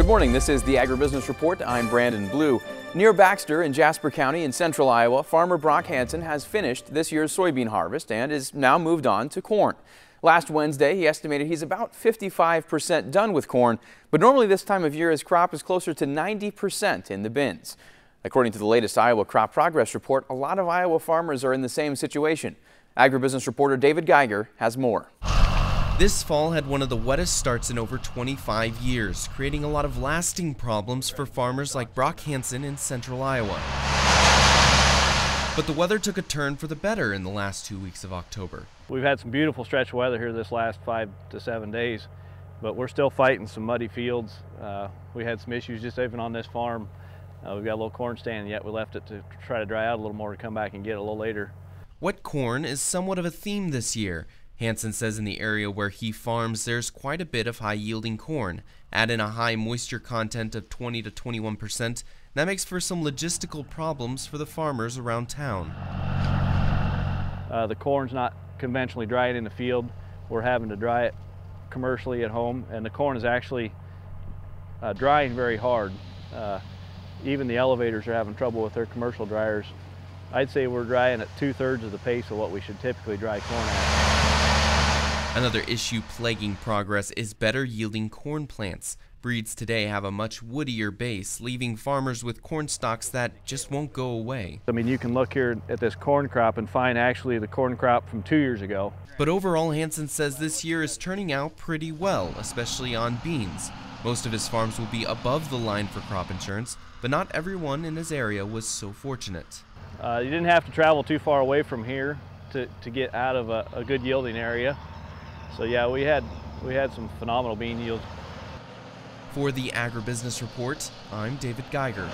Good morning, this is the Agribusiness Report. I'm Brandon Blue. Near Baxter in Jasper County in central Iowa, farmer Brock Hansen has finished this year's soybean harvest and is now moved on to corn. Last Wednesday, he estimated he's about 55% done with corn, but normally this time of year his crop is closer to 90% in the bins. According to the latest Iowa Crop Progress Report, a lot of Iowa farmers are in the same situation. Agribusiness reporter David Geiger has more. This fall had one of the wettest starts in over 25 years, creating a lot of lasting problems for farmers like Brock Hansen in central Iowa. But the weather took a turn for the better in the last 2 weeks of October. We've had some beautiful stretch of weather here this last 5 to 7 days, but we're still fighting some muddy fields. We had some issues just even on this farm. We've got a little corn stand yet. We left it to try to dry out a little more to come back and get it a little later. Wet corn is somewhat of a theme this year. Hansen says in the area where he farms, there's quite a bit of high-yielding corn. Add in a high moisture content of 20 to 21%. That makes for some logistical problems for the farmers around town. The corn's not conventionally dried in the field. We're having to dry it commercially at home, and the corn is actually drying very hard. Even the elevators are having trouble with their commercial dryers. I'd say we're drying at 2/3 of the pace of what we should typically dry corn at. Another issue plaguing progress is better yielding corn plants. Breeds today have a much woodier base, leaving farmers with corn stalks that just won't go away. I mean, you can look here at this corn crop and find actually the corn crop from 2 years ago. But overall, Hansen says this year is turning out pretty well, especially on beans. Most of his farms will be above the line for crop insurance, but not everyone in his area was so fortunate. You didn't have to travel too far away from here to get out of a good yielding area. So yeah, we had some phenomenal bean yields. For the Agribusiness Report, I'm David Geiger.